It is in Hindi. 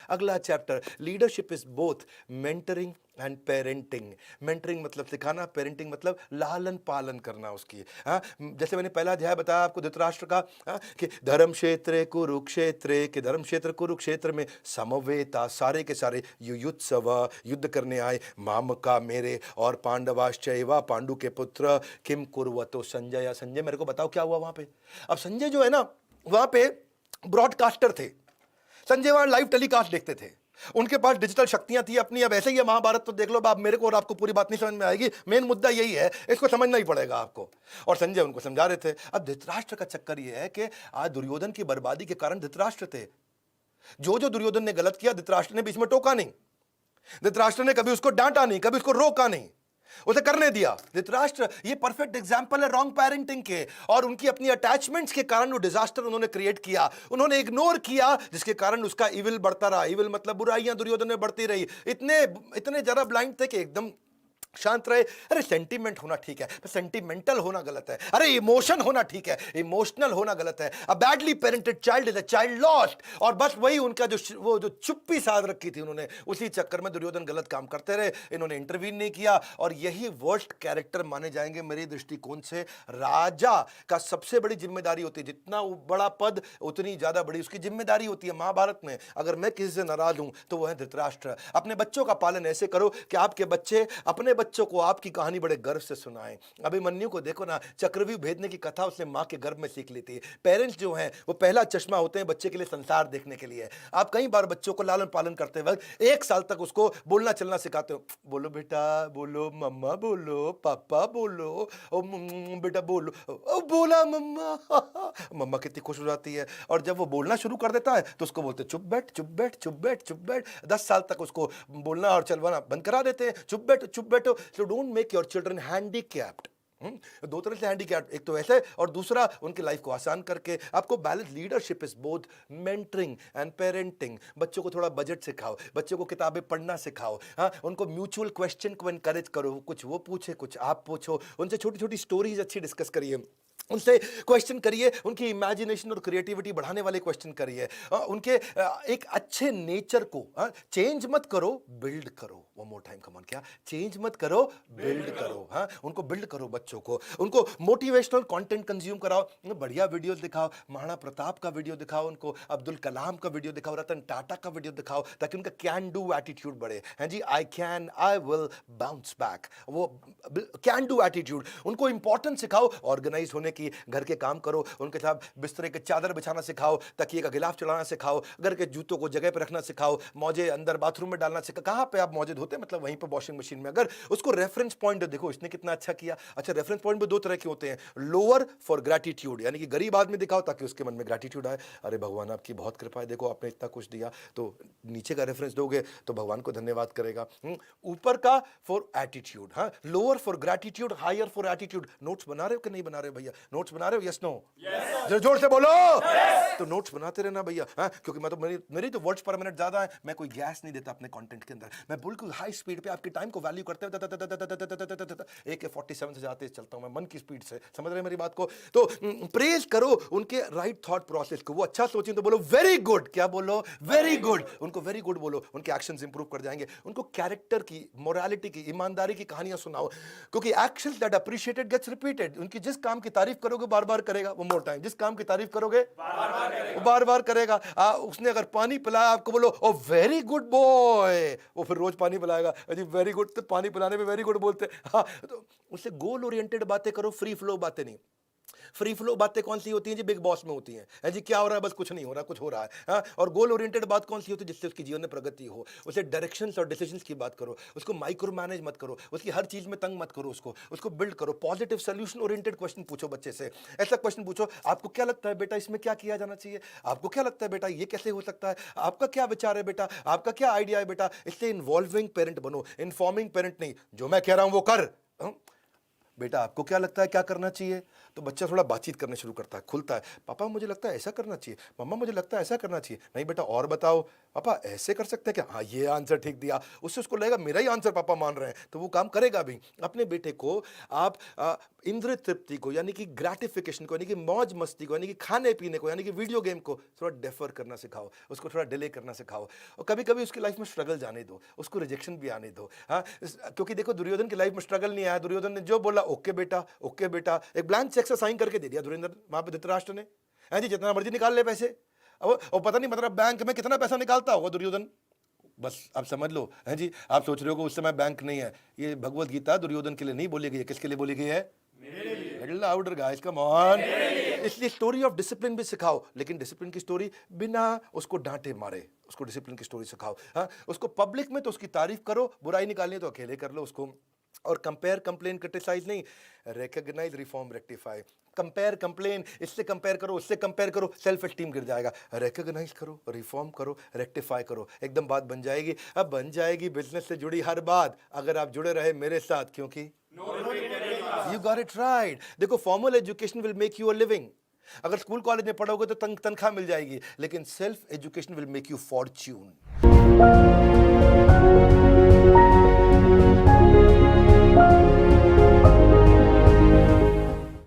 अगला chapter, leadership is both mentoring and parenting. Mentoring मतलब सिखाना, पेरेंटिंग मतलब लालन पालन करना उसकी। हाँ, जैसे मैंने पहला अध्याय बताया आपको धृतराष्ट्र का, हाँ, कि धर्म क्षेत्रे कुरुक्षेत्रे, कि धर्म क्षेत्र कुरुक्षेत्र में समवेता, सारे के सारे युयुत्सव, युद्ध करने आए, मामका मेरे और पांडवाश्चैव, पांडु के पुत्र, किम कुर्वतो संजय, संजय मेरे को बताओ क्या हुआ वहां पे। अब संजय जो है ना वहां पे ब्रॉडकास्टर थे, संजय वहां लाइव टेलीकास्ट देखते थे, उनके पास डिजिटल शक्तियां थी अपनी। अब ऐसे ही है महाभारत तो देख लो, आप मेरे को और आपको पूरी बात नहीं समझ में आएगी, मेन मुद्दा यही है, इसको समझना ही पड़ेगा आपको। और संजय उनको समझा रहे थे। अब धृतराष्ट्र का चक्कर यह है कि आज दुर्योधन की बर्बादी के कारण धृतराष्ट्र थे। जो जो दुर्योधन ने गलत किया धृतराष्ट्र ने बीच में टोका नहीं, धृतराष्ट्र ने कभी उसको डांटा नहीं, कभी उसको रोका नहीं, उसे करने दिया। धृतराष्ट्र ये परफेक्ट एग्जांपल है रॉन्ग पेरेंटिंग के, और उनकी अपनी अटैचमेंट्स के कारण वो डिजास्टर उन्होंने क्रिएट किया, उन्होंने इग्नोर किया, जिसके कारण उसका इविल बढ़ता रहा। इविल मतलब बुराइयां दुर्योधन में बढ़ती रही, इतने इतने जरा ब्लाइंड थे कि एकदम शांत रहे। अरे सेंटिमेंट होना ठीक है, सेंटिमेंटल होना गलत है। अरे इमोशन होना ठीक है, इमोशनल होना गलत है। A badly parented child is a child lost. और बस वही उनका वो जो चुप्पी साध रखी थी उन्होंने, उसी चक्कर में दुर्योधन गलत काम करते रहे, इन्होंने इंटरवीन नहीं किया। और यही वर्स्ट कैरेक्टर माने जाएंगे मेरे दृष्टिकोण से। राजा का सबसे बड़ी जिम्मेदारी होती है, जितना बड़ा पद उतनी ज्यादा बड़ी उसकी जिम्मेदारी होती है। महाभारत में अगर मैं किसी से नाराज हूं तो वह है धृतराष्ट्र। अपने बच्चों का पालन ऐसे करो कि आपके बच्चे अपने बच्चों को आपकी कहानी बड़े गर्व से सुनाएं। अभिमन्यु को देखो ना, चक्रव्यूह भेदने की कथा उसने मां के गर्भ में सीख ली थी। पेरेंट्स जो हैं वो पहला चश्मा होते हैं बच्चे के लिए संसार देखने के लिए। आप कई बार बच्चों को लालन पालन करते वक्त 1 साल तक उसको बोलना चलना सिखाते हो, बोलो बेटा बोलो, मम्मा बोलो, पापा बोलो, ओ बेटा बोलो, ओ बोला मम्मा, मम्मा कितनी खुश हो जाती है। और जब वो बोलना शुरू कर देता है तो उसको बोलते चुप बैठ चुप बैठ चुप बैठ चुप बैठ। 10 साल तक उसको बोलना और चलवाना बंद करा देते हैं, चुप बैठो चुप बैठो। So don't make your children handicapped। दो तरह से हैंडीकैप्ड, एक तो ऐसे और दूसरा उनकी लाइफ को आसान करके। आपको balance, leadership is both mentoring and parenting. बच्चों को थोड़ा बजट सिखाओ, बच्चों को किताबें पढ़ना सिखाओ, हाँ, उनको म्यूचुअल क्वेश्चन को एनकरेज करो, कुछ वो पूछे कुछ आप पूछो, उनसे छोटी छोटी स्टोरीज अच्छी डिस्कस करिए, उनसे क्वेश्चन करिए, उनकी इमेजिनेशन और क्रिएटिविटी बढ़ाने वाले क्वेश्चन करिए, उनके एक अच्छे नेचर को चेंज मत करो, बिल्ड करो। One more time come on, क्या चेंज मत करो, बिल्ड करो। हाँ, उनको बिल्ड करो बच्चों को, उनको मोटिवेशनल कंटेंट कंज्यूम कराओ, बढ़िया वीडियो दिखाओ, महाराणा प्रताप का वीडियो दिखाओ उनको, अब्दुल कलाम का वीडियो दिखाओ, रतन टाटा का वीडियो दिखाओ, ताकि उनका कैन डू एटीट्यूड बढ़े। हैं जी, I can, I will bounce back, वो कैन डू एटीट्यूड। उनको इंपॉर्टेंस सिखाओ, ऑर्गेनाइज होने की, घर के काम करो, उनके साथ बिस्तरे के चादर बिछाना सिखाओ, तकिए का गिलाफ चढ़ाना सिखाओ, घर के जूतों को जगह पर रखना सिखाओ, मौजे अंदर बाथरूम में डालना सिखाओ। कहां पे आप मौजे धोते हैं, मतलब वहीं पे वॉशिंग मशीन में। अगर उसको रेफरेंस पॉइंट देखो, इसने कितना अच्छा किया। अच्छा, रेफरेंस पॉइंट भी 2 तरह के होते हैं, लोअर फॉर ग्रैटिट्यूड, यानी कि गरीब आदमी दिखाओ ताकि उसके मन में ग्रैटिट्यूड आए, अरे भगवान आपकी बहुत कृपा है, देखो आपने इतना कुछ दिया। तो नीचे का रेफरेंस दोगे तो भगवान को धन्यवाद करेगा। ऊपर का फॉर एटीट्यूड, हाँ, lower for gratitude, higher for attitude. Notes बना रहे हो कि नहीं बना रहे हो भैया? नोट्स बना रहे हो? Yes no? जरा जोर से बोलो। तो नोट्स बनाते रहना भैया, हाँ, क्योंकि मैं तो मेरी तो वर्ड्स पर मिनट ज्यादा है, मैं कोई गैस नहीं देता अपने कंटेंट के अंदर, मैं बिल्कुल हाई स्पीड पे आपके टाइम को वैल्यू करते हुए AK-47 से जाते चलता हूं मैं, मन की स्पीड से। समझ रहे मेरी बात को? तो प्रेज करो उनके राइट थॉट प्रोसेस को, वो अच्छा सोचें तो बोलो वेरी गुड। क्या बोलो? Very good. उनको वेरी गुड बोलो, उनके एक्शंस इंप्रूव कर जाएंगे। उनको कैरेक्टर की, मोरालिटी की, ईमानदारी की कहानियां सुनाओ, क्योंकि actions that appreciated gets repeated. उनकी जिस काम की तारीफ करोगे बार बार करेगा। वो मोर टाइम, जिस काम की तारीफ करोगे वो बार बार करेगा। उसने अगर पानी पिलाया आपको, बोलो ओ वेरी गुड बॉय, वो फिर रोज पानी पिलाएगा। अजी वेरी गुड, तो पानी पिलाने में वेरी गुड बोलते। हाँ, तो उससे गोल ओरिएंटेड बातें करो, फ्री फ्लो बातें नहीं। फ्री फ्लो बातें कौन सी होती हैं जी? बिग बॉस में होती हैं जी, क्या हो रहा है, बस कुछ नहीं हो रहा, कुछ हो रहा है। हाँ, और गोल ओरिएंटेड बात कौन सी होती है? जिससे उसकी जीवन में प्रगति हो। उसे डायरेक्शंस और डिसीजंस की बात करो, उसको माइक्रो मैनेज मत करो, उसकी हर चीज में तंग मत करो, उसको बिल्ड करो। पॉजिटिव सोल्यूशन ओरिएंटेड क्वेश्चन पूछो बच्चे से। ऐसा क्वेश्चन पूछो, आपको क्या लगता है बेटा इसमें क्या किया जाना चाहिए? आपको क्या लगता है बेटा ये कैसे हो सकता है? आपका क्या विचार है बेटा? आपका क्या आइडिया है बेटा? इससे इन्वॉल्विंग पेरेंट बनो, इन्फॉर्मिंग पेरेंट नहीं। जो मैं कह रहा हूं वो कर। बेटा आपको क्या लगता है क्या करना चाहिए? तो बच्चा थोड़ा बातचीत करने शुरू करता है, खुलता है, पापा मुझे लगता है ऐसा करना चाहिए, मम्मा मुझे लगता है ऐसा करना चाहिए, नहीं बेटा और बताओ, पापा ऐसे कर सकते हैं क्या? हाँ ये आंसर ठीक दिया। उससे उसको लगेगा मेरा ही आंसर पापा मान रहे हैं, तो वो काम करेगा भी। अपने बेटे को आप इंद्रिय तृप्ति को यानी कि ग्रेटिफिकेशन को यानी कि मौज मस्ती को यानी कि खाने पीने को यानी कि वीडियो गेम को थोड़ा डेफर करना सिखाओ, उसको थोड़ा डिले करना सिखाओ, और कभी कभी उसकी लाइफ में स्ट्रगल जाने दो, उसको रिजेक्शन भी आने दो। हाँ क्योंकि देखो दुर्योधन की लाइफ में स्ट्रगल नहीं आया, दुर्योधन ने जो बोला ओके बेटा, एक ब्लैंक चेक से साइन करके दे दिया दुर्योधन वहां पे धृतराष्ट्र ने। हाँ जी जितना मर्जी निकाल ले पैसे, अब और पता नहीं मतलब बैंक में कितना पैसा निकालता होगा दुर्योधन, बस आप समझ लो। हैं जी आप सोच रहे हो कि उस समय बैंक नहीं है, ये भगवत गीता दुर्योधन के लिए नहीं बोली गई है, किसके लिए बोली गई है? Louder guys come on. इसलिए स्टोरी ऑफ डिसिप्लिन भी सिखाओ, लेकिन डिसिप्लिन की स्टोरी बिना उसको डांटे मारे, उसको डिसिप्लिन की स्टोरी सिखाओ। हाँ उसको पब्लिक में तो उसकी तारीफ करो, बुराई निकालनी है तो अकेले कर लो उसको। और कंपेयर कंप्लेन क्रिटिसाइज नहीं, recognise reform rectify. Compare complain, इससे कंपेयर करो उससे कंपेयर करो, सेल्फ एस्टीम गिर जाएगा। रिकॉग्नाइज करो, रिफॉर्म करो, रेक्टिफाई करो, एकदम बात बन जाएगी। अब बन जाएगी बिजनेस से जुड़ी हर बात अगर आप जुड़े रहे मेरे साथ, क्योंकि यू गॉट इट राइट। देखो formal education will make you a living, अगर स्कूल कॉलेज में पढ़ोगे तो तनख्वाह मिल जाएगी, लेकिन self education will make you Fortune.